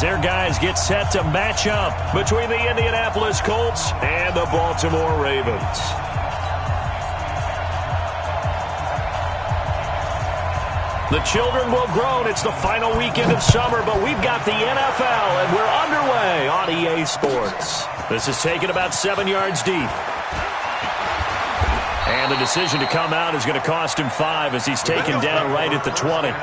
as their guys get set to match up between the Indianapolis Colts and the Baltimore Ravens. The children will groan. It's the final weekend of summer, but we've got the NFL, and we're underway on EA Sports. This is taken about 7 yards deep. And the decision to come out is going to cost him 5 as he's taken down right at the 20.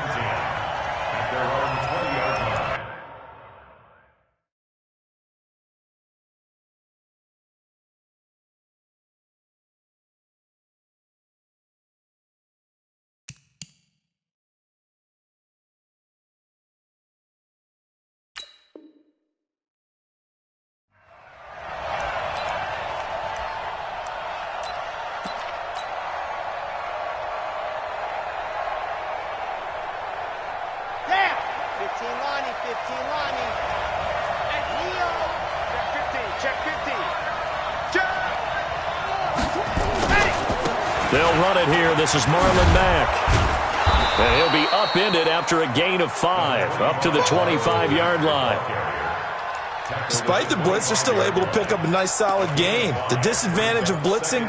They'll run it here. This is Marlon Mack. And he'll be upended after a gain of 5, up to the 25-yard line. Despite the blitz, they're still able to pick up a nice, solid gain. The disadvantage of blitzing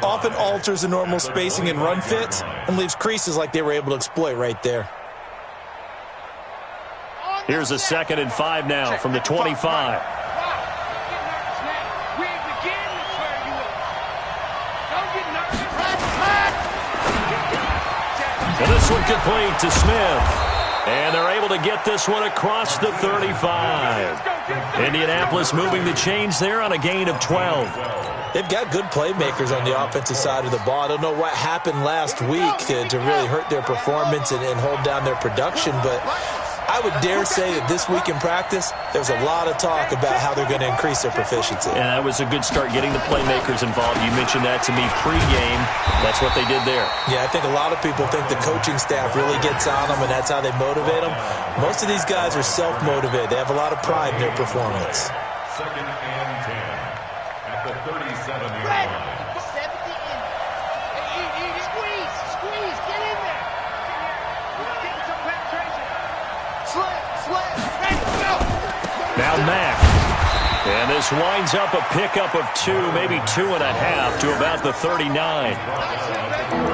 often alters the normal spacing and run fits and leaves creases like they were able to exploit right there. Here's a 2nd and 5 now from the 25. And this one complete to Smith. And they're able to get this one across the 35. Indianapolis moving the chains there on a gain of 12. They've got good playmakers on the offensive side of the ball. I don't know what happened last week to really hurt their performance and hold down their production, but I would dare say that this week in practice, there's a lot of talk about how they're going to increase their proficiency. And that was a good start getting the playmakers involved. You mentioned that to me pregame. That's what they did there. Yeah, I think a lot of people think the coaching staff really gets on them, and that's how they motivate them. Most of these guys are self-motivated. They have a lot of pride in their performance. 2nd and 10 at the 37-yard line. Squeeze, get in there. Get some penetration. Slip, ready, go. Now Mack. And this winds up a pickup of 2, maybe 2.5 to about the 39.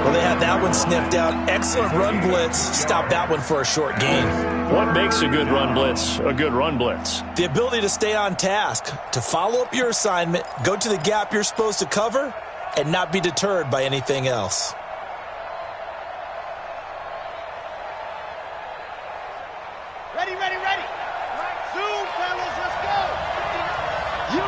Well, they had that one sniffed out. Excellent run blitz. Stop that one for a short gain. What makes a good run blitz a good run blitz? The ability to stay on task, to follow up your assignment, go to the gap you're supposed to cover, and not be deterred by anything else. Ready. Zoom, fellas, let's go. You.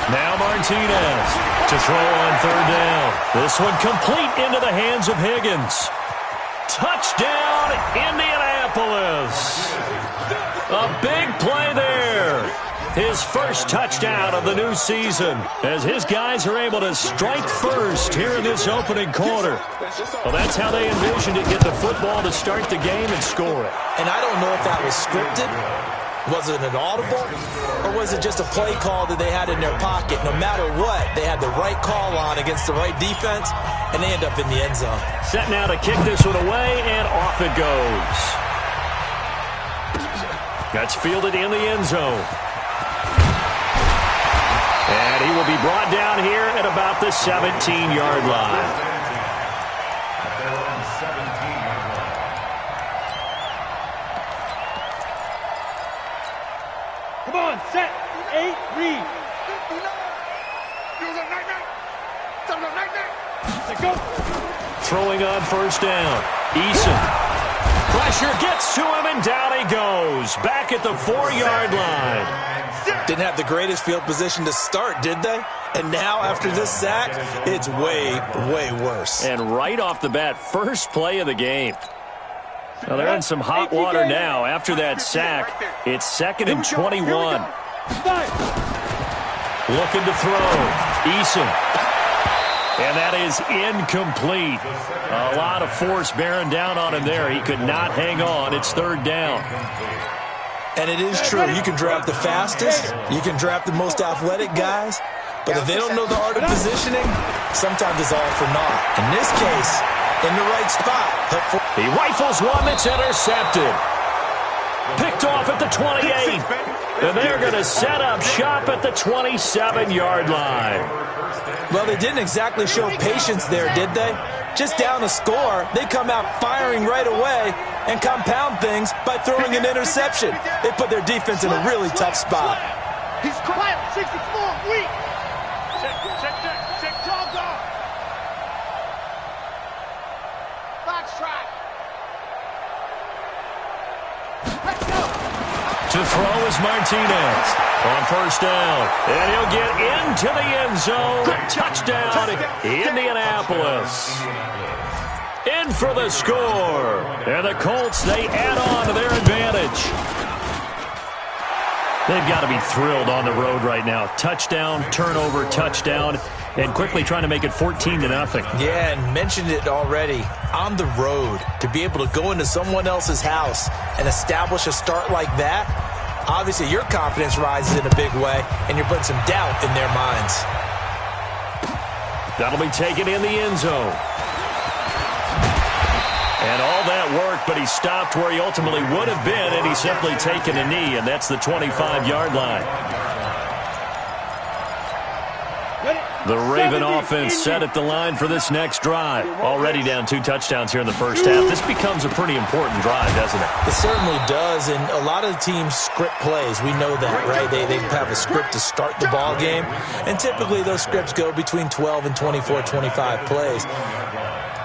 Now Martinez to throw on 3rd down. This one complete into the hands of Higgins. Touchdown, Indianapolis. A big play there. His first touchdown of the new season as his guys are able to strike first here in this opening quarter. Well, that's how they envisioned it, get the football to start the game and score it. And I don't know if that was scripted. Was it an audible? Or was it just a play call that they had in their pocket? No matter what, they had the right call on against the right defense, and they end up in the end zone. Set now to kick this one away, and off it goes. That's fielded in the end zone. And he will be brought down here at about the 17-yard line. Come on, set, 8, read. Go. Throwing on 1st down. Eason. Pressure gets to him, and down he goes. Back at the 4-yard line. Didn't have the greatest field position to start, did they? And now, after this sack, it's way, way worse. And right off the bat, first play of the game. Well, they're in some hot water now. After that sack, it's 2nd and 21. Looking to throw. Eason. And that is incomplete. A lot of force bearing down on him there. He could not hang on. It's 3rd down. And it is true. You can draft the fastest. You can draft the most athletic guys. But if they don't know the art of positioning, sometimes it's all for naught. In this case, in the right spot. He rifles one that's intercepted. Picked off at the 28. And they're going to set up shop at the 27-yard line. Well, they didn't exactly show patience there, did they? Just down a score, they come out firing right away and compound things by throwing an interception. They put their defense in a really tough spot. He's quiet. 64, weak. Check. Tall guard. Box track. Let's go. To throw is Martinez on first down. And he'll get into the end zone. Touchdown, Indianapolis. In for the score. And the Colts, they add on to their advantage. They've got to be thrilled on the road right now. Touchdown, turnover, touchdown, and quickly trying to make it 14-0. Yeah, and mentioned it already. On the road, to be able to go into someone else's house and establish a start like that, obviously your confidence rises in a big way, and you're putting some doubt in their minds. That'll be taken in the end zone. And all that work, but he stopped where he ultimately would have been, and he's simply taken a knee, and that's the 25-yard line. The Raven offense set at the line for this next drive. Already down 2 touchdowns here in the first half. This becomes a pretty important drive, doesn't it? It certainly does, and a lot of the teams script plays. We know that, right? They have a script to start the ball game, and typically those scripts go between 12 and 24, 25 plays.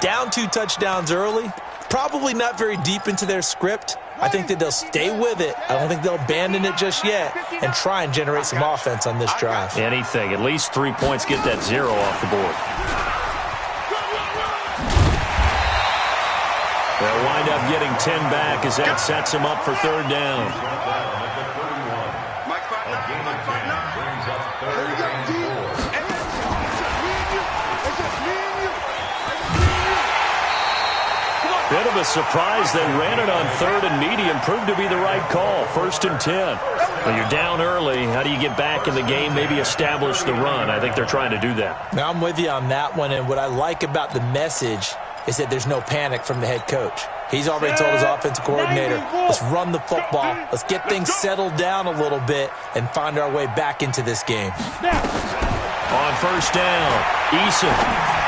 Down 2 touchdowns early, probably not very deep into their script. I think that they'll stay with it. I don't think they'll abandon it just yet and try and generate some offense on this drive. Anything. At least 3 points, get that 0 off the board. They'll wind up getting 10 back as that sets them up for third down. Bit of a surprise. They ran it on 3rd and medium. Proved to be the right call. 1st and 10. When you're down early, how do you get back in the game, maybe establish the run? I think they're trying to do that. Now, I'm with you on that one, and what I like about the message is that there's no panic from the head coach. He's already told his offensive coordinator, let's run the football, let's get things settled down a little bit and find our way back into this game. On first down, Eason.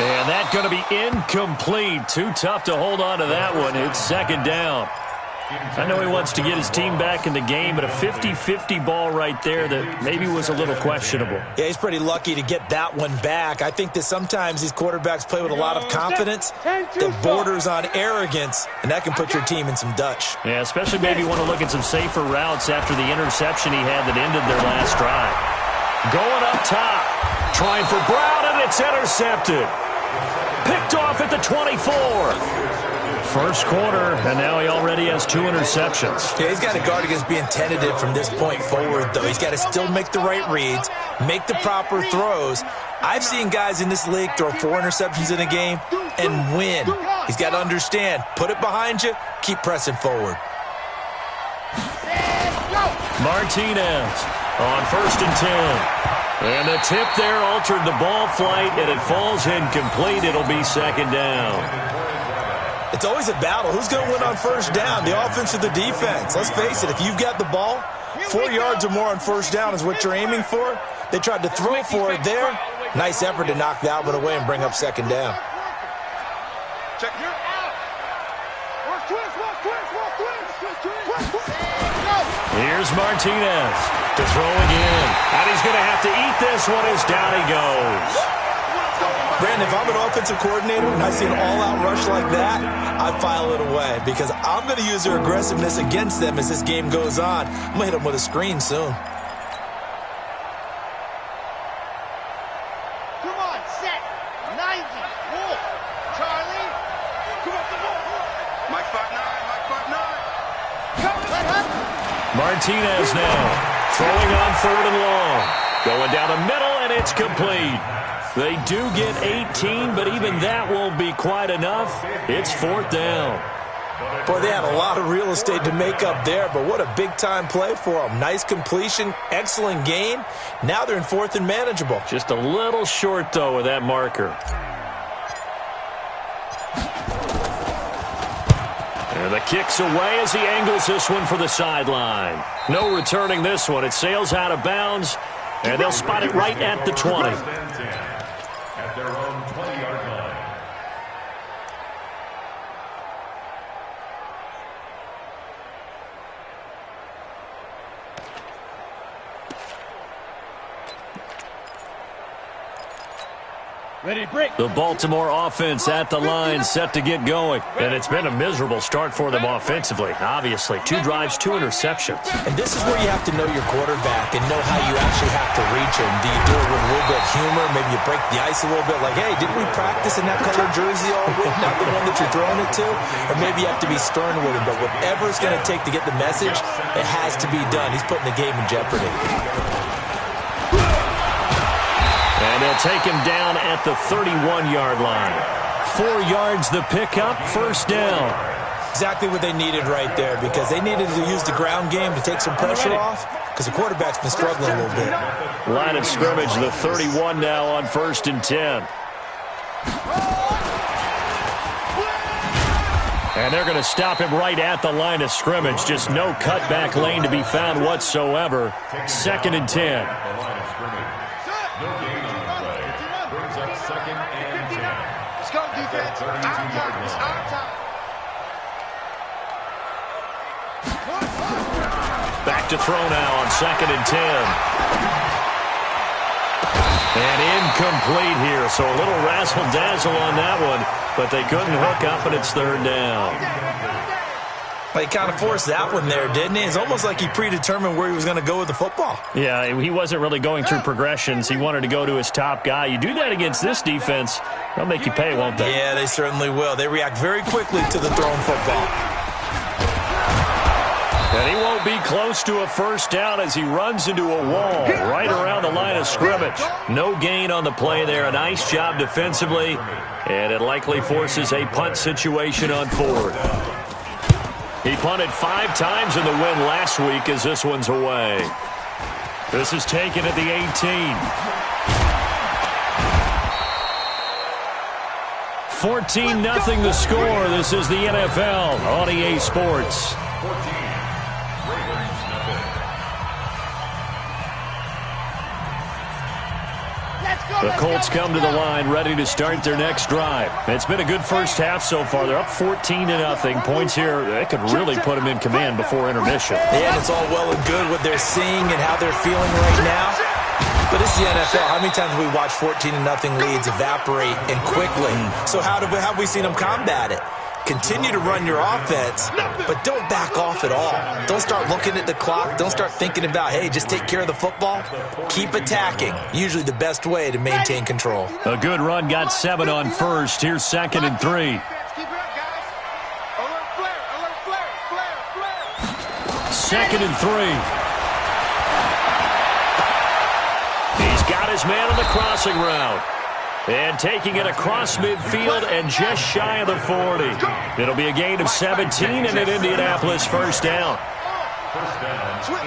And that's going to be incomplete. Too tough to hold on to that one. It's 2nd down. I know he wants to get his team back in the game, but a 50-50 ball right there that maybe was a little questionable. Yeah, he's pretty lucky to get that one back. I think that sometimes these quarterbacks play with a lot of confidence that borders on arrogance, and that can put your team in some Dutch. Yeah, especially maybe want to look at some safer routes after the interception he had that ended their last drive. Going up top, trying for Brown, and it's intercepted. Picked off at the 24. First quarter, and now he already has 2 interceptions. Yeah, he's got to guard against being tentative from this point forward, though. He's got to still make the right reads, make the proper throws. I've seen guys in this league throw 4 interceptions in a game and win. He's got to understand, put it behind you, keep pressing forward. Martinez on 1st and 10. And the tip there altered the ball flight, and it falls incomplete. It'll be 2nd down. It's always a battle. Who's going to win on first down, the offense or the defense? Let's face it, if you've got the ball, 4 yards or more on first down is what you're aiming for. They tried to throw for it there. Nice effort to knock that one away and bring up 2nd down. Check. You're out. Work twist. Here's Martinez to throw again. And he's going to have to eat this one as down he goes. Brandon, if I'm an offensive coordinator and I see an all-out rush like that, I file it away because I'm going to use their aggressiveness against them as this game goes on. I'm going to hit them with a screen soon. Come on, set. 90. Wolf. Charlie. Come on. Mike 5'9". Come on. Martinez now throwing on 3rd and long. Going down the middle, and it's complete. They do get 18, but even that won't be quite enough. It's 4th down. Boy, they had a lot of real estate to make up there, but what a big-time play for them. Nice completion, excellent gain. Now they're in 4th and manageable. Just a little short, though, with that marker. And the kick's away as he angles this one for the sideline. No returning this one. It sails out of bounds, and they'll spot it right at the 20. At their own 20-yard line. Ready to break. The Baltimore offense at the line, set to get going. And it's been a miserable start for them offensively. Obviously, 2 drives, 2 interceptions. And this is where you have to know your quarterback and know how you actually have to reach him. Do you do it with a little bit of humor? Maybe you break the ice a little bit, like, hey, didn't we practice in that color jersey all week? Not the one that you're throwing it to? Or maybe you have to be stern with him. But whatever it's going to take to get the message, it has to be done. He's putting the game in jeopardy. And they'll take him down at the 31-yard line. 4 yards the pickup, first down. Exactly what they needed right there, because they needed to use the ground game to take some pressure off, because the quarterback's been struggling a little bit. Line of scrimmage, the 31 now on 1st and 10. And they're going to stop him right at the line of scrimmage. Just no cutback lane to be found whatsoever. 2nd and 10. No gain on the play. Brings up 2nd and 10. Let's go, defense. 32-yard It's line. our time. Back to throw now on 2nd and 10. And incomplete here, so a little razzle-dazzle on that one, but they couldn't hook up, and it's 3rd down. He kind of forced that one there, didn't he? It's almost like he predetermined where he was going to go with the football. Yeah, he wasn't really going through progressions. He wanted to go to his top guy. You do that against this defense, they'll make you pay, won't they? Yeah, they certainly will. They react very quickly to the thrown football. And he won't be close to a first down as he runs into a wall right around the line of scrimmage. No gain on the play there. A nice job defensively, and it likely forces a punt situation on 4th. He punted 5 times in the win last week as this one's away. This is taken at the 18. 14-0 the score. This is the NFL on EA Sports. 14. Ravens, nothing. The Colts come to the line ready to start their next drive. It's been a good first half so far. They're up 14-0. Points here, they could really put them in command before intermission. And it's all well and good what they're seeing and how they're feeling right now. But it's the NFL. How many times have we watched 14-0 leads evaporate and quickly? So how have we seen them combat it? Continue to run your offense, but don't back off at all. Don't start looking at the clock. Don't start thinking about, hey, just take care of the football. Keep attacking. Usually the best way to maintain control. A good run got 7 on 1st. Here's 2nd and 3. Keep it up, guys. Alert flare, alert flare, flare. 2nd and 3. He's got his man on the crossing route. And taking it across midfield and just shy of the 40. It'll be a gain of 17 and an Indianapolis first down. First down. Switch.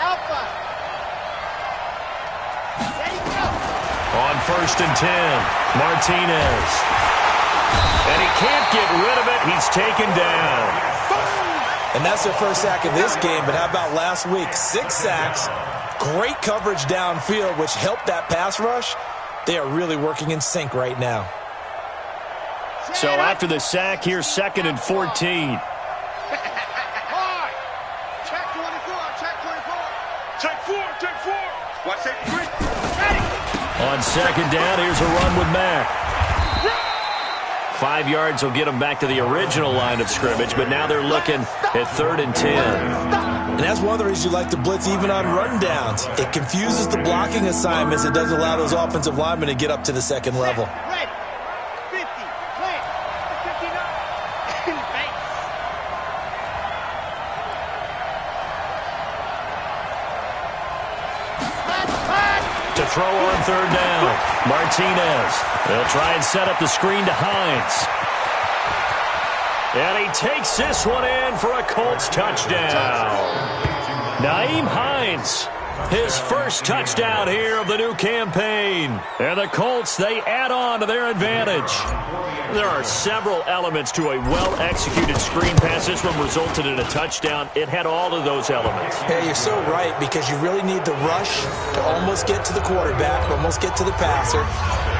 Alpha. There you go. On 1st and 10, Martinez. And he can't get rid of it. He's taken down. And that's their first sack of this game, but how about last week? 6 sacks. Great coverage downfield, which helped that pass rush. They are really working in sync right now. So after the sack, here's 2nd and 14. Hard. Check 24, check 24. Check 4. Watch that 3. Ready. On 2nd down, here's a run with Mack. 5 yards will get them back to the original line of scrimmage, but now they're looking at 3rd and 10. And that's one of the reasons you like to blitz even on rundowns. It confuses the blocking assignments. It doesn't allow those offensive linemen to get up to the second level. Ready. 50. Clear. 59. Base. To throw on 3rd down, Martinez. They'll try and set up the screen to Hines. And he takes this one in for a Colts touchdown. Nyheim Hines His first touchdown here of the new campaign. And the Colts, they add on to their advantage. There are several elements to a well-executed screen pass. This one resulted in a touchdown. It had all of those elements. Yeah, you're so right, because you really need the rush to almost get to the quarterback, almost get to the passer.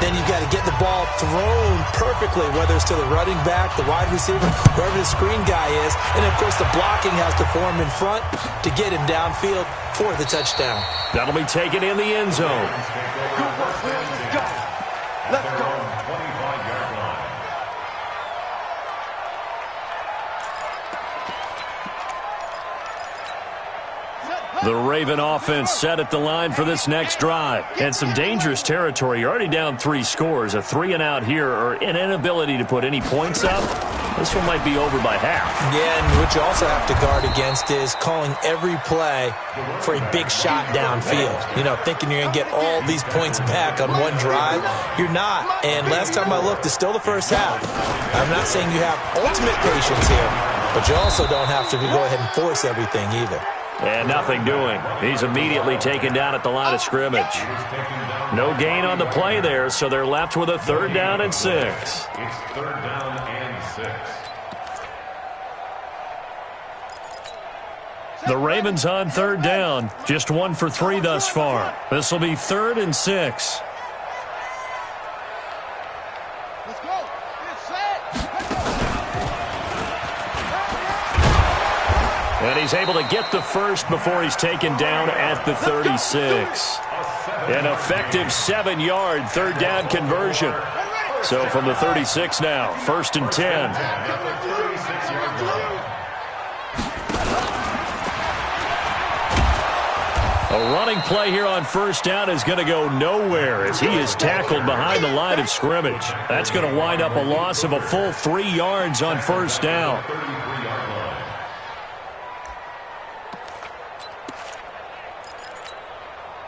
Then you've got to get the ball thrown perfectly, whether it's to the running back, the wide receiver, wherever the screen guy is. And, of course, the blocking has to form in front to get him downfield for the touchdown. That'll be taken in the end zone. Good work, Will. Let's go. Let's go. 25-yard line. The Raven offense set at the line for this next drive. And some dangerous territory. You're already down 3 scores. A 3-and-out here, or an inability to put any points up. This one might be over by half. Yeah, and what you also have to guard against is calling every play for a big shot downfield. You know, thinking you're going to get all these points back on one drive. You're not. And last time I looked, it's still the first half. I'm not saying you have ultimate patience here, but you also don't have to go ahead and force everything either. And nothing doing. He's immediately taken down at the line of scrimmage. No gain on the play there, so they're left with a 3rd down and 6. It's 3rd down and 6. The Ravens on 3rd down. Just 1 for 3 thus far. This will be 3rd and 6. Let's go. Get set. Let's go. And he's able to get the first before he's taken down at the 36. An effective 7-yard 3rd down conversion. So from the 36 now, 1st and 10. A running play here on 1st down is going to go nowhere as he is tackled behind the line of scrimmage. That's going to wind up a loss of a full 3 yards on 1st down.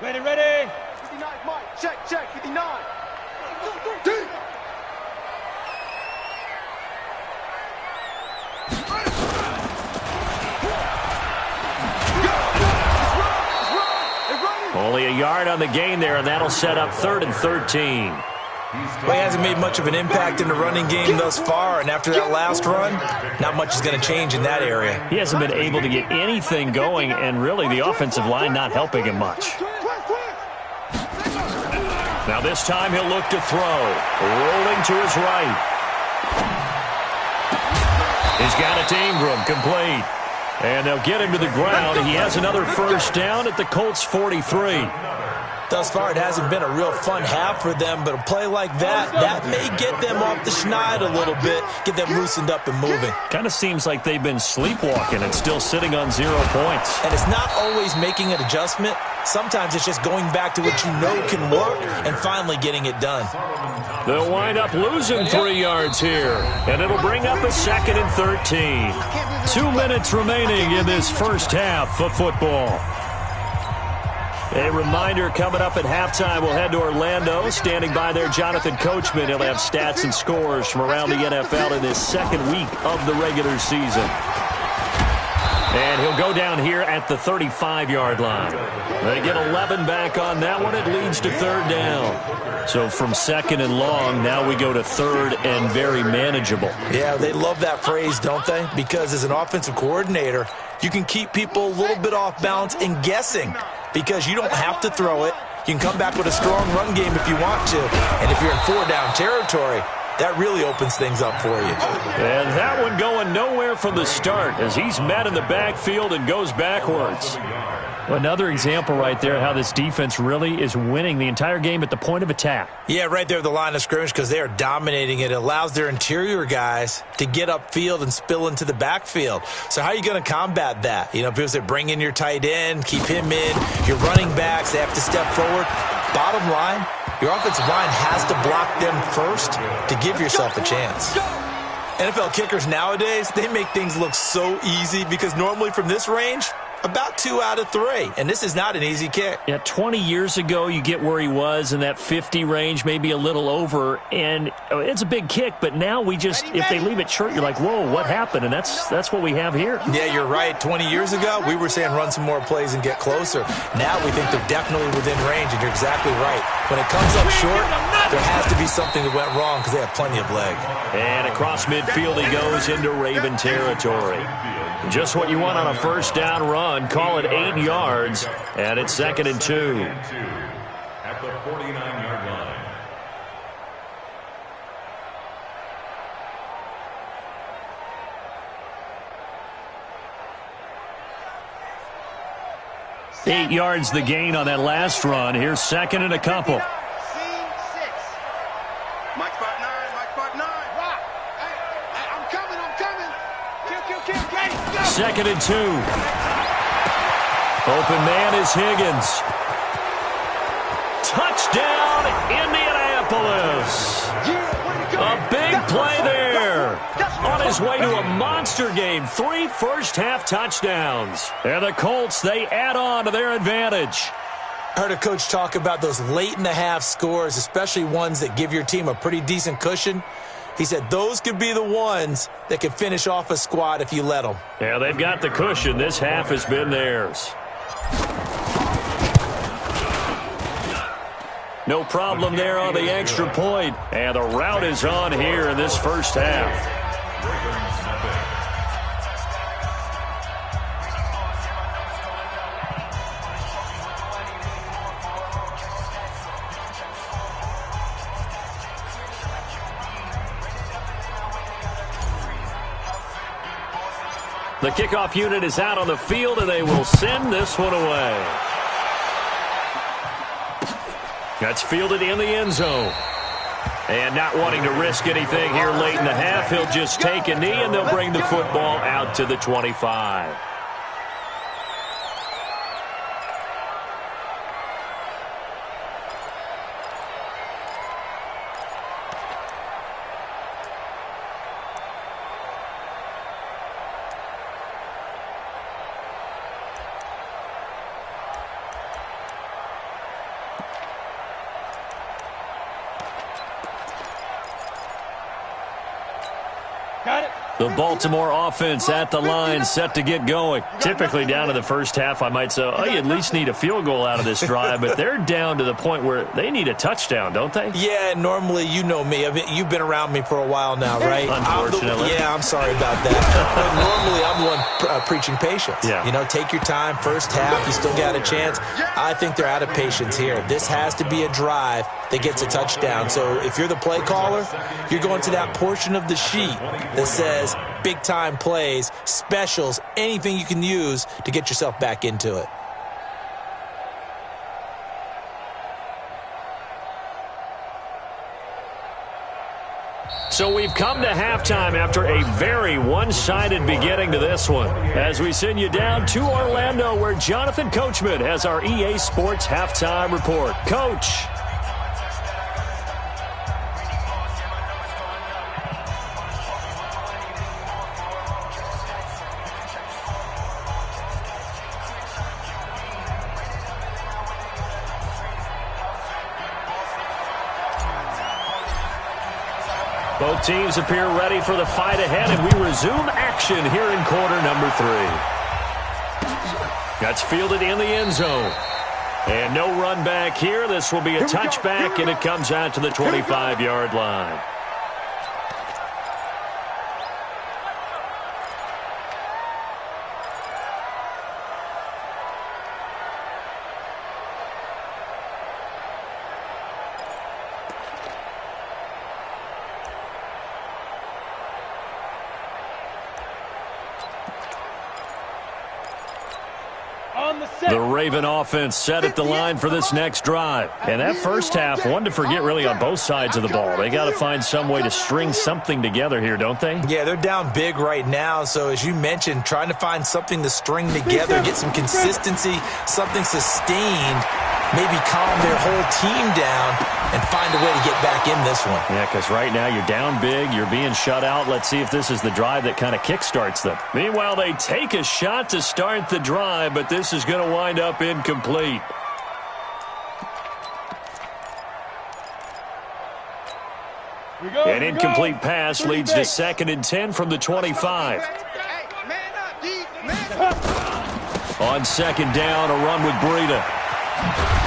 Ready. 59, Mike. Check. 59. Only a yard on the gain there, and that'll set up 3rd and 13. Well, he hasn't made much of an impact in the running game thus far, and after that last run, not much is going to change in that area. He hasn't been able to get anything going, and really the offensive line not helping him much. Now this time he'll look to throw. Rolling to his right. He's got it to Ingram, complete. And they'll get him to the ground. He has another 1st down at the Colts 43. Thus far, it hasn't been a real fun half for them, but a play like that may get them off the schneid a little bit, get them loosened up and moving. Kind of seems like they've been sleepwalking and still sitting on 0 points. And it's not always making an adjustment. Sometimes it's just going back to what you know can work and finally getting it done. They'll wind up losing 3 yards here, and it'll bring up a 2nd and 13. 2 minutes remaining in this first half of football. A reminder, coming up at halftime, we'll head to Orlando. Standing by there, Jonathan Coachman. He'll have stats and scores from around the NFL in this 2nd week of the regular season. And he'll go down here at the 35-yard line. They get 11 back on that one. It leads to 3rd down. So from 2nd and long, now we go to 3rd and very manageable. Yeah, they love that phrase, don't they? Because as an offensive coordinator, you can keep people a little bit off balance and guessing because you don't have to throw it. You can come back with a strong run game if you want to. And if you're in 4-down territory, that really opens things up for you. And that one going nowhere from the start as he's met in the backfield and goes backwards. Another example right there how this defense really is winning the entire game at the point of attack. Yeah, right there at the line of scrimmage because they are dominating it. It allows their interior guys to get upfield and spill into the backfield. So how are you going to combat that? You know, people say bring in your tight end, keep him in. Your running backs, they have to step forward. Bottom line, your offensive line has to block them first to give yourself a chance. NFL kickers nowadays, they make things look so easy because normally from this range, About 2 out of 3, and this is not an easy kick. Yeah, 20 years ago, you get where he was in that 50 range, maybe a little over, and it's a big kick, but now we just, if they leave it short, you're like, whoa, what happened? And that's what we have here. Yeah, you're right. 20 years ago, we were saying run some more plays and get closer. Now we think they're definitely within range, and you're exactly right. When it comes up short, there has to be something that went wrong because they have plenty of leg. And across midfield he goes into Raven territory. Just what you want on a first down run. Call it 8 yards, and it's 2nd and 2. At the 49-yard line. Eight yards the gain on that last run. Here's 2nd and a couple. Scene 6. Mike spot 9, Mike spot 9. Rock. Hey, I'm coming. Kill. Ready, go. 2nd and 2. Open man is Higgins. Touchdown, Indianapolis. A big play there. On his way to a monster game. 3 first-half touchdowns. And the Colts, they add on to their advantage. I heard a coach talk about those late-in-the-half scores, especially ones that give your team a pretty decent cushion. He said those could be the ones that can finish off a squad if you let them. Yeah, they've got the cushion. This half has been theirs. No problem there on the extra point. And the route is on here in this first half. The kickoff unit is out on the field, and they will send this one away. That's fielded in the end zone. And not wanting to risk anything here late in the half, he'll just take a knee, and they'll bring the football out to the 25. The Baltimore offense at the line, set to get going. Typically down to the first half, I might say, oh, you at least need a field goal out of this drive, but they're down to the point where they need a touchdown, don't they? Yeah, normally, you know me. I mean, you've been around me for a while now, right? Unfortunately. I'm sorry about that. But normally, I'm the one preaching patience. Yeah. You know, take your time. First half, you still got a chance. I think they're out of patience here. This has to be a drive that gets a touchdown. So if you're the play caller, you're going to that portion of the sheet that says big-time plays, specials, anything you can use to get yourself back into it. So we've come to halftime after a very one-sided beginning to this one. As we send you down to Orlando, where Jonathan Coachman has our EA Sports halftime report. Coach. Both teams appear ready for the fight ahead, and we resume action here in quarter number 3. That's fielded in the end zone. And no run back here. This will be a touchback, and it comes out to the 25-yard line. The Raven offense set at the line for this next drive. And that first half, one to forget really on both sides of the ball. They got to find some way to string something together here, don't they? Yeah, they're down big right now. So as you mentioned, trying to find something to string together, get some consistency, something sustained. maybe calm their whole team down and find a way to get back in this one. Yeah, because right now you're down big, you're being shut out. Let's see if this is the drive that kind of kickstarts them. Meanwhile, they take a shot to start the drive, but this is going to wind up incomplete. An incomplete pass leads to 2nd and 10 from the 25. On 2nd down, a run with Breida.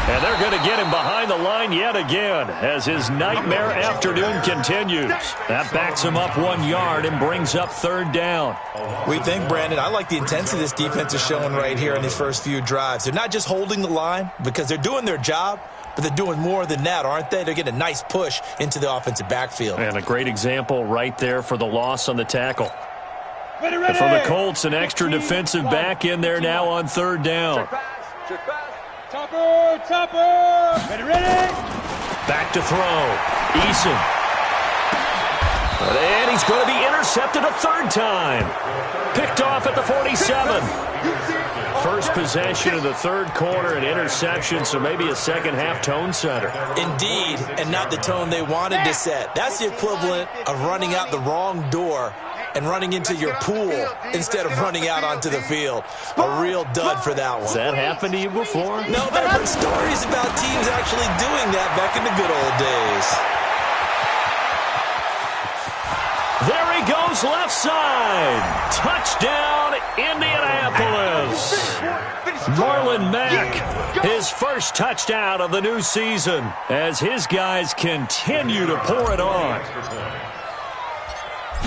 And they're going to get him behind the line yet again as his nightmare afternoon continues. That backs him up 1 yard and brings up 3rd down. We think, Brandon, I like the intensity this defense is showing right here in these first few drives. They're not just holding the line because they're doing their job, but they're doing more than that, aren't they? They're getting a nice push into the offensive backfield. And a great example right there for the loss on the tackle. And for the Colts, an extra defensive back in there now on 3rd down. Topper! Ready! Back to throw. Eason. And he's going to be intercepted a 3rd time. Picked off at the 47. First possession of the 3rd quarter, an interception, so maybe a second-half tone setter. Indeed, and not the tone they wanted to set. That's the equivalent of running out the wrong door and running into your pool instead of running out onto the field. A real dud for that one. Has that happened to you before? No, but I've heard stories about teams actually doing that back in the good old days. There he goes, left side. Touchdown, Indianapolis. Marlon Mack, his first touchdown of the new season as his guys continue to pour it on.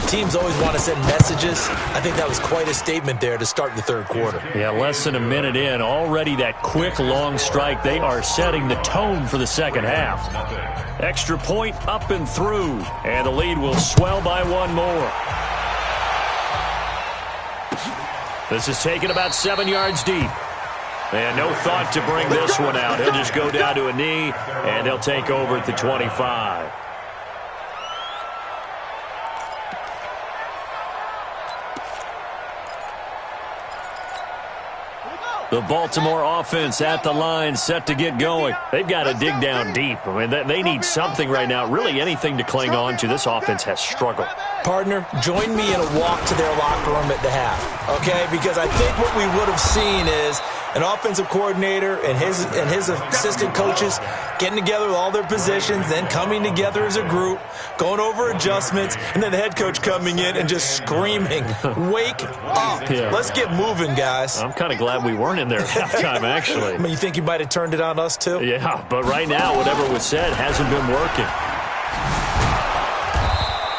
Teams always want to send messages. I think that was quite a statement there to start the 3rd quarter. Yeah, less than a minute in, already that quick, long strike. They are setting the tone for the second half. Extra point up and through, and the lead will swell by 1 more. This is taken about 7 yards deep. And no thought to bring this one out. He'll just go down to a knee, and they'll take over at the 25. The Baltimore offense at the line, set to get going. They've got to dig down deep. I mean, they need something right now, really anything to cling on to. This offense has struggled. Partner, join me in a walk to their locker room at the half, okay? Because I think what we would have seen is an offensive coordinator and his assistant coaches getting together with all their positions, then coming together as a group, going over adjustments, and then the head coach coming in and just screaming, "Wake up. Yeah. Let's get moving, guys." I'm kind of glad we weren't in there at halftime, actually. I mean, you think he might have turned it on us, too? Yeah, but right now, whatever was said hasn't been working.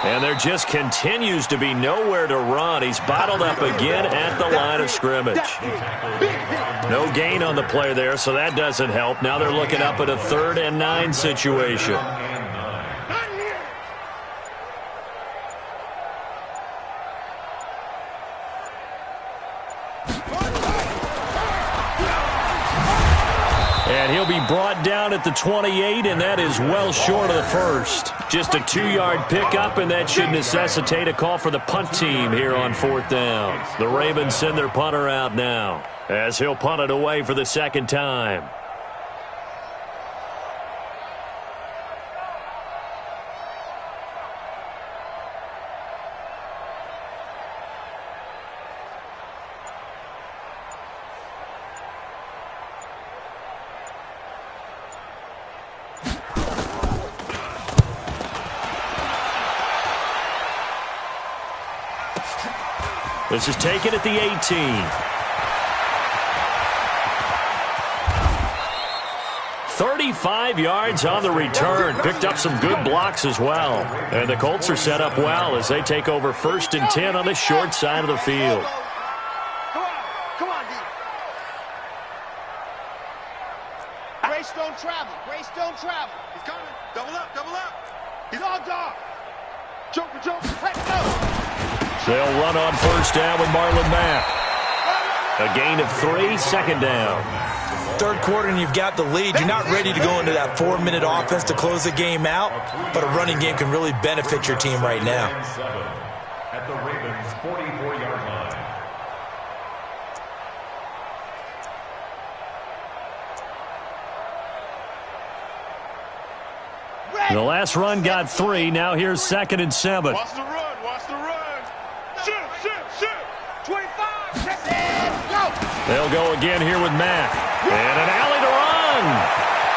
And there just continues to be nowhere to run. He's bottled up again at the line of scrimmage. No gain on the play there, so that doesn't help. Now they're looking up at a 3rd and 9 situation. And he'll be brought down at the 28, and that is well short of the first. Just a 2-yard pickup, and that should necessitate a call for the punt team here on 4th down. The Ravens send their punter out now as he'll punt it away for the 2nd time. This is taken at the 18. 35 yards on the return. Picked up some good blocks as well. And the Colts are set up well as they take over 1st and 10 on the short side of the field. Come on, D. Grace don't travel. Grace don't travel. He's coming. Double up, double up. He's on dog. Joker. Hey, no. They'll run on 1st down with Marlon Mack. A gain of 3, 2nd down. 3rd quarter and you've got the lead. You're not ready to go into that 4-minute offense to close the game out, but a running game can really benefit your team right now. At the Ravens' 44-yard line. The last run got 3. Now here's 2nd and 7. Watch the run. Watch the run. Shoot. 25. That's it. Go. They'll go again here with Mack. And an alley to run.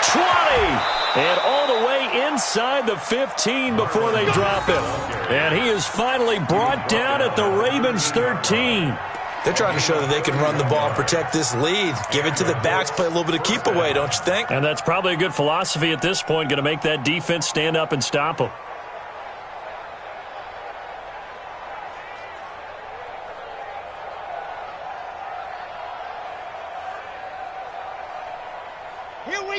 20. And all the way inside the 15 before they drop him. And he is finally brought down at the Ravens' 13. They're trying to show that they can run the ball and protect this lead. Give it to the backs, play a little bit of keep away, don't you think? And that's probably a good philosophy at this point, going to make that defense stand up and stop them.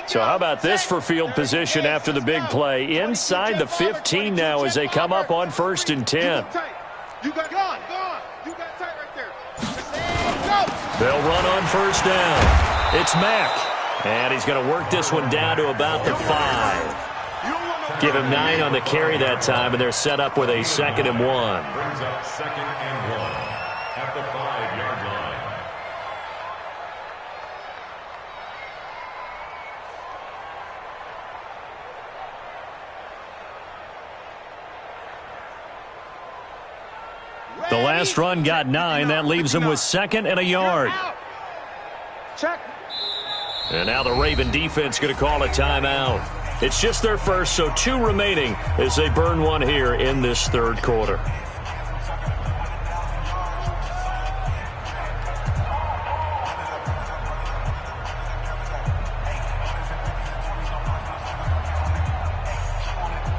So how about this for field position after the big play? Inside the 15 now as they come up on 1st and 10. You got gone. You got tight right there. They'll run on 1st down. It's Mack. And he's going to work this one down to about the 5. Give him 9 on the carry that time, and they're set up with a 2nd and 1. Brings up 2nd and 1 at the 5-yard line. The last run got 9. That leaves them with 2nd and a yard. Check. And now the Raven defense going to call a timeout. It's just their first, so 2 remaining as they burn one here in this 3rd quarter.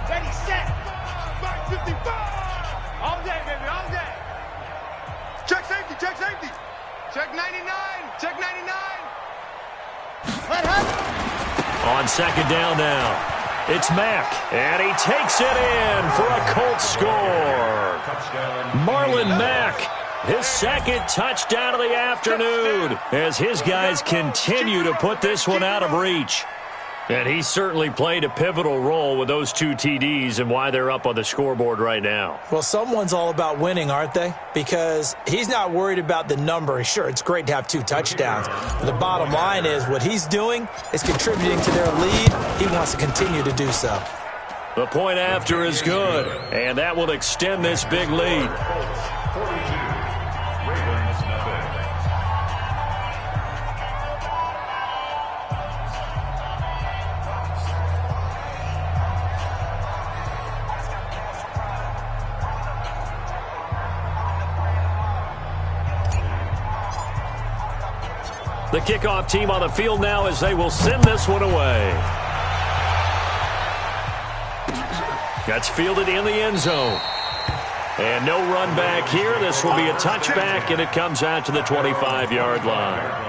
Ready, set. Back 55. All day, baby, all day. Check safety. Check 99. Check 99. Let her. On 2nd down now, it's Mack, and he takes it in for a Colts score. Marlon Mack, his 2nd touchdown of the afternoon as his guys continue to put this one out of reach. And he certainly played a pivotal role with those 2 TDs and why they're up on the scoreboard right now. Well, someone's all about winning, aren't they? Because he's not worried about the number. Sure, it's great to have 2 touchdowns. But the bottom line is what he's doing is contributing to their lead. He wants to continue to do so. The point after is good, and that will extend this big lead. 42. Ravens nothing. The kickoff team on the field now as they will send this one away. That's fielded in the end zone. And no run back here. This will be a touchback, and it comes out to the 25-yard line.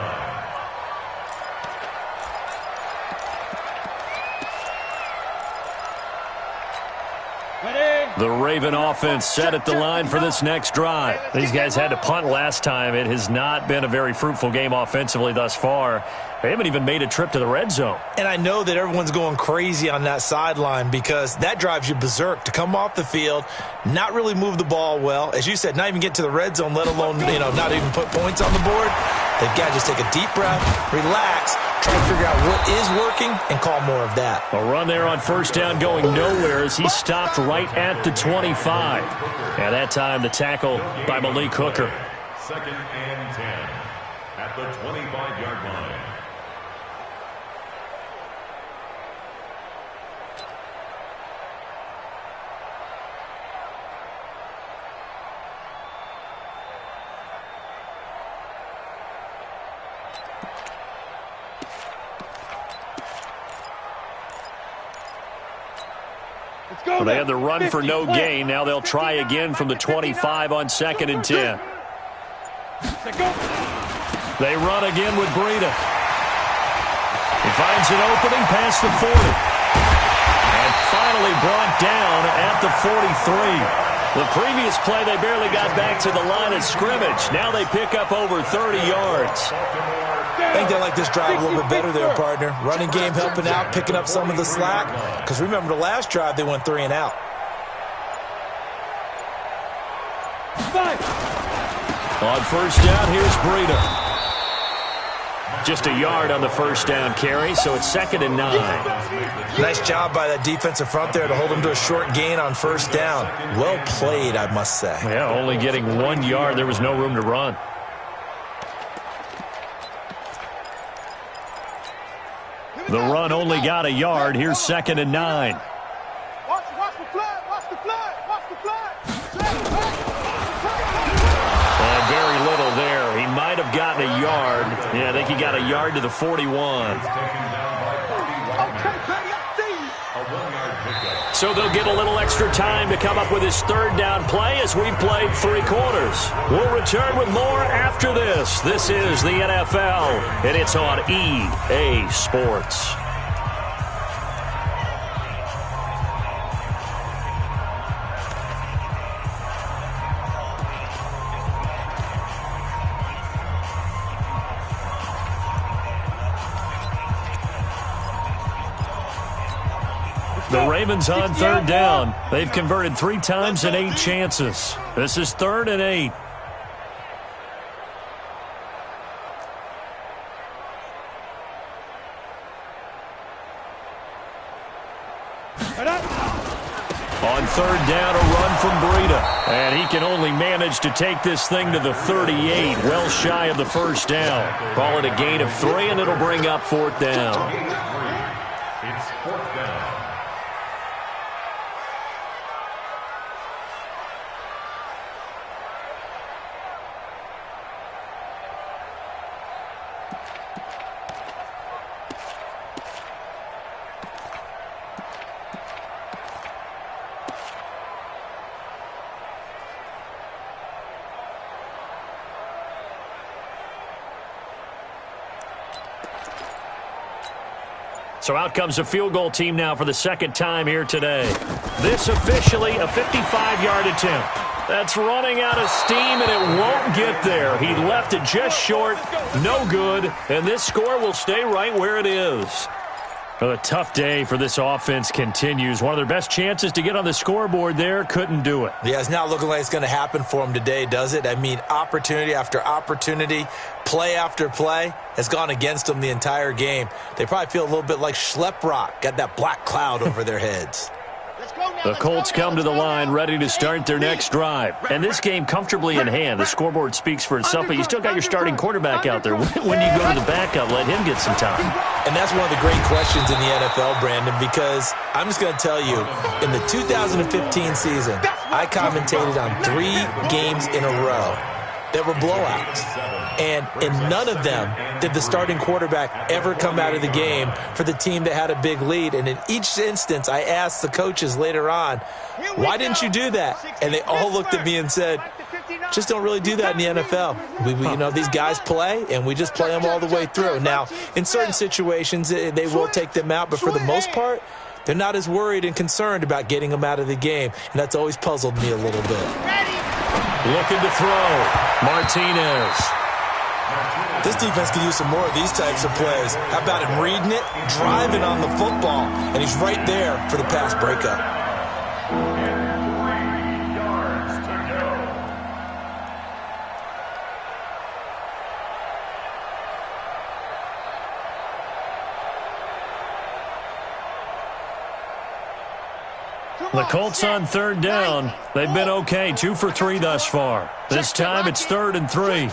The Raven offense set at the line for this next drive. These guys had to punt last time. It has not been a very fruitful game offensively thus far. They haven't even made a trip to the red zone. And I know that everyone's going crazy on that sideline because that drives you berserk to come off the field, not really move the ball well. As you said, not even get to the red zone, let alone, not even put points on the board. They've got to just take a deep breath, relax, try to figure out what is working, and call more of that. A run there on 1st down going nowhere as he stopped right at the 25. And that time the tackle by Malik Hooker. 2nd and 10 at the 25-yard line. Well, they had the run for no gain. Now they'll try again from the 25 on 2nd and 10. They run again with Breida. He finds an opening past the 40. And finally brought down at the 43. The previous play, they barely got back to the line of scrimmage. Now they pick up over 30 yards. I think they like this drive a little bit better there, partner. Running game helping out, picking up some of the slack. Because remember, the last drive, they went 3 and out. On 1st down, here's Breida. Just a yard on the first down carry, so it's 2nd and 9. Nice job by that defensive front there to hold them to a short gain on first down. Well played, I must say. Yeah, only getting 1 yard. There was no room to run. The run only got a yard. Here's 2nd and 9. Watch the flag, watch the flag, watch the flag. Very little there. He might have gotten a yard. Yeah, I think he got a yard to the 41. So they'll get a little extra time to come up with his 3rd down play as we've played 3 quarters. We'll return with more after this. This is the NFL, and it's on EA Sports. The Ravens on 3rd down. They've converted 3 times in 8 chances. This is 3rd and 8. On 3rd down, a run from Breida. And he can only manage to take this thing to the 38, well shy of the first down. Call it a gain of 3, and it'll bring up 4th down. It's 4th down. So out comes a field goal team now for the 2nd time here today. This officially a 55-yard attempt. That's running out of steam, and it won't get there. He left it just short, no good, and this score will stay right where it is. Well, a tough day for this offense continues. One of their best chances to get on the scoreboard there, couldn't do it. Yeah, it's not looking like it's going to happen for them today, does it? I mean, opportunity after opportunity, play after play has gone against them the entire game. They probably feel a little bit like Schlep Rock, got that black cloud over their heads. The Colts come to the line ready to start their next drive. And this game comfortably in hand. The scoreboard speaks for itself, but you still got your starting quarterback out there. When you go to the backup, let him get some time. And that's one of the great questions in the NFL, Brandon, because I'm just going to tell you, in the 2015 season, I commentated on 3 games in a row that were blowouts. And in none of them did the starting quarterback ever come out of the game for the team that had a big lead. And in each instance, I asked the coaches later on, why didn't you do that? And they all looked at me and said, just don't really do that in the NFL. You know, these guys play, and we just play them all the way through. Now, in certain situations, they will take them out, but for the most part, they're not as worried and concerned about getting them out of the game. And that's always puzzled me a little bit. Looking to throw. Martinez. This defense could use some more of these types of plays. How about him reading it, driving on the football, and he's right there for the pass breakup. The Colts on 3rd down. They've been okay, 2 for 3 thus far. This time it's 3rd and 3.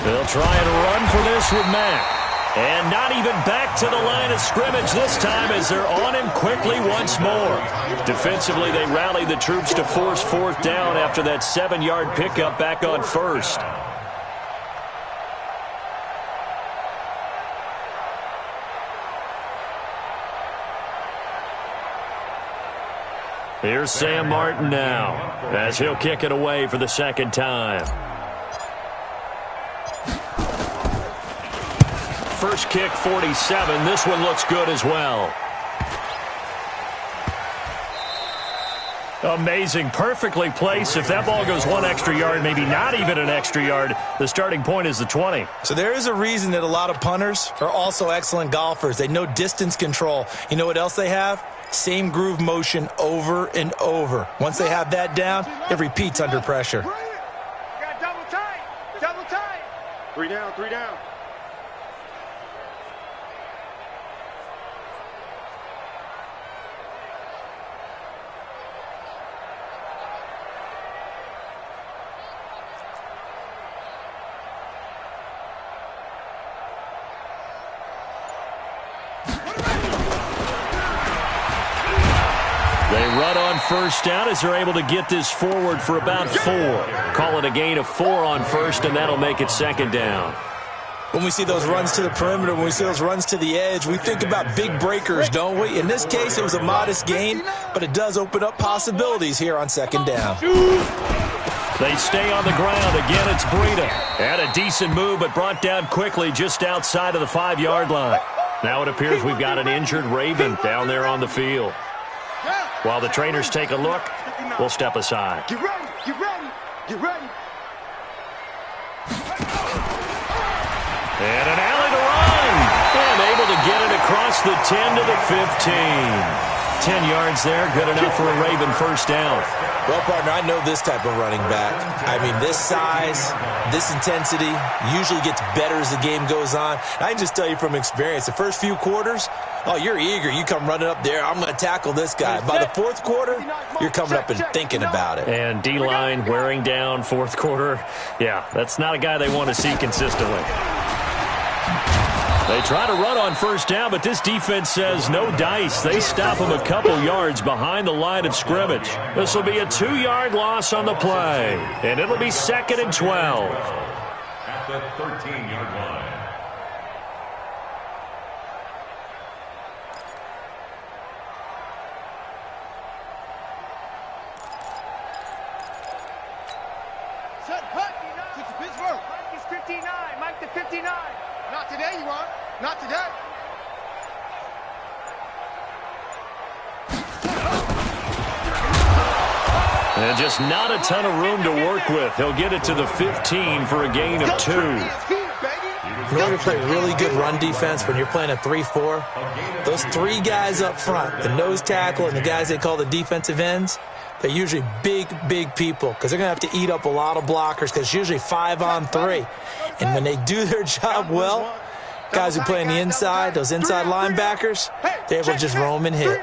They'll try and run for this with Mack. And not even back to the line of scrimmage this time as they're on him quickly once more. Defensively, they rallied the troops to force 4th down after that 7-yard pickup back on 1st. Here's Sam Martin now as he'll kick it away for the 2nd time. First kick, 47. This one looks good as well. Amazing. Perfectly placed. If that ball goes 1 extra yard, maybe not even an extra yard, the starting point is the 20. So there is a reason that a lot of punters are also excellent golfers. They know distance control. You know what else they have? Same groove motion over and over. Once they have that down, it repeats under pressure. Three down, three down. They run on first down as they're able to get this forward for about 4. Call it a gain of 4 on first, and that'll make it second down. When we see those runs to the perimeter, when we see those runs to the edge, we think about big breakers, don't we? In this case, it was a modest gain, but it does open up possibilities here on second down. They stay on the ground. Again, it's Breida. And a decent move, but brought down quickly just outside of the 5-yard line. Now it appears we've got an injured Raven down there on the field. While the trainers take a look, we'll step aside. Get ready, get ready, get ready. And an alley to run. And able to get it across the 10 to the 15. 10 yards there, good enough for a Raven first down. Well, partner, I know this type of running back. I mean, this size, this intensity usually gets better as the game goes on. I can just tell you from experience, the first few quarters, oh, you're eager. You come running up there, I'm going to tackle this guy. By the fourth quarter, you're coming up and thinking about it. And D-line wearing down fourth quarter. Yeah, that's not a guy they want to see consistently. They try to run on first down, but this defense says no dice. They stop him a couple yards behind the line of scrimmage. This will be a 2-yard loss on the play, and it'll be 2nd and 12. At the 13-yard line. Set, hut. Get to Pittsburgh. Mike is 59. Mike to 59. Not today, you are. Not today. And just not a ton of room to work with. He'll get it to the 15 for a gain of 2. In order to play really good run defense when you're playing a 3-4, those 3 guys up front, the nose tackle and the guys they call the defensive ends, they're usually big, big people because they're going to have to eat up a lot of blockers because it's usually 5 on 3. And when they do their job well, guys who play on the inside, those inside linebackers, they're able to just roam and hit.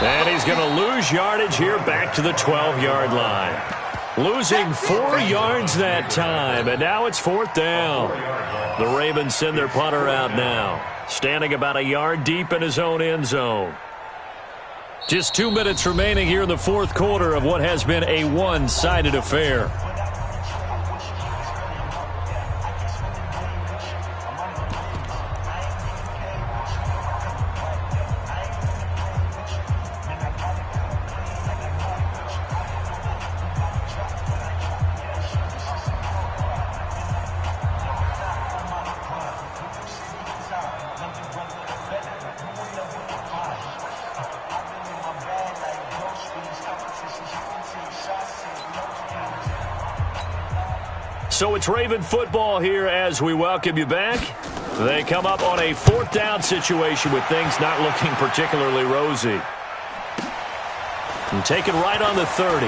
And he's going to lose yardage here back to the 12-yard line. Losing 4 yards that time, and now it's 4th down. The Ravens send their punter out now, standing about a yard deep in his own end zone. Just 2 minutes remaining here in the fourth quarter of what has been a one-sided affair. So it's Raven football here as we welcome you back. They come up on a 4th down situation with things not looking particularly rosy. And take it right on the 30.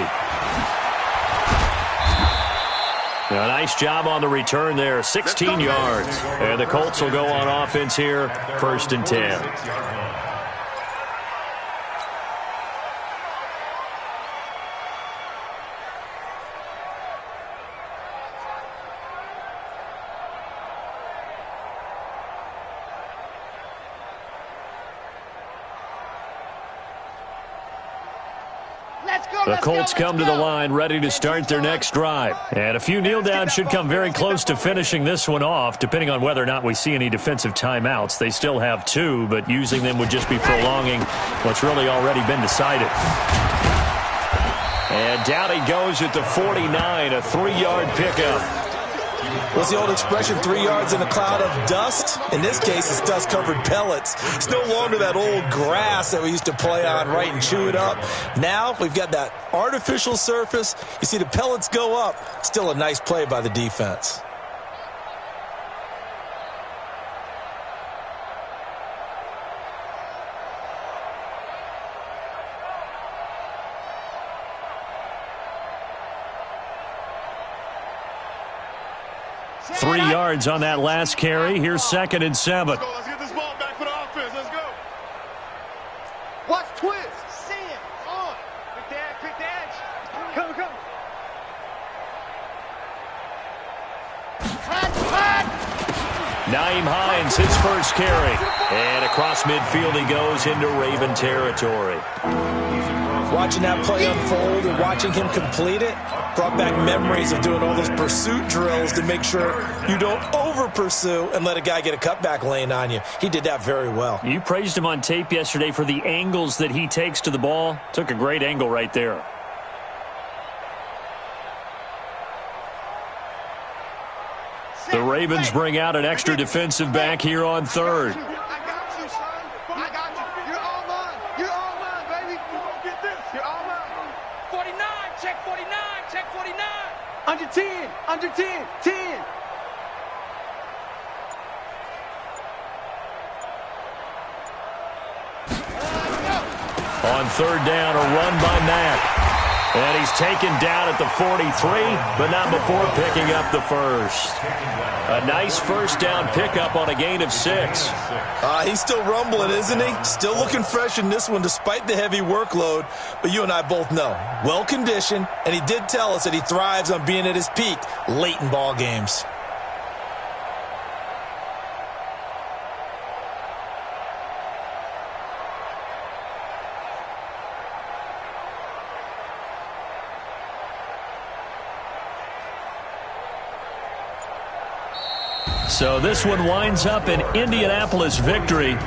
A nice job on the return there, 16 yards. And the Colts will go on offense here, 1st and 10. The Colts come to the line ready to start their next drive. And a few kneel downs should come very close to finishing this one off, depending on whether or not we see any defensive timeouts. They still have 2, but using them would just be prolonging what's really already been decided. And down he goes at the 49, a 3-yard pickup. What's the old expression, 3 yards in a cloud of dust? In this case, it's dust-covered pellets. It's no longer that old grass that we used to play on, right, and chew it up. Now we've got that artificial surface. You see the pellets go up. Still a nice play by the defense. 3 yards on that last carry. Here's 2nd and 7. Let's get this ball back for the offense. Let's go. Watch twist. See it. On. Quick the edge. Come. Naeem Hines, his first carry. And across midfield he goes into Raven territory. Watching that play unfold and watching him complete it brought back memories of doing all those pursuit drills to make sure you don't over-pursue and let a guy get a cutback lane on you. He did that very well. You praised him on tape yesterday for the angles that he takes to the ball. Took a great angle right there. The Ravens bring out an extra defensive back here on 3rd. I got you, son. I got you. You're all mine. You're all mine, baby. You gonna get this. You're all mine. 49, check 49, check 49. Under 10, under 10, 10. On 3rd down, a run by Mack. And he's taken down at the 43, but not before picking up the first. A nice first down pickup on a gain of 6. He's still rumbling, isn't he? Still looking fresh in this one despite the heavy workload. But you and I both know, well-conditioned, and he did tell us that he thrives on being at his peak late in ball games. So this one winds up an Indianapolis victory.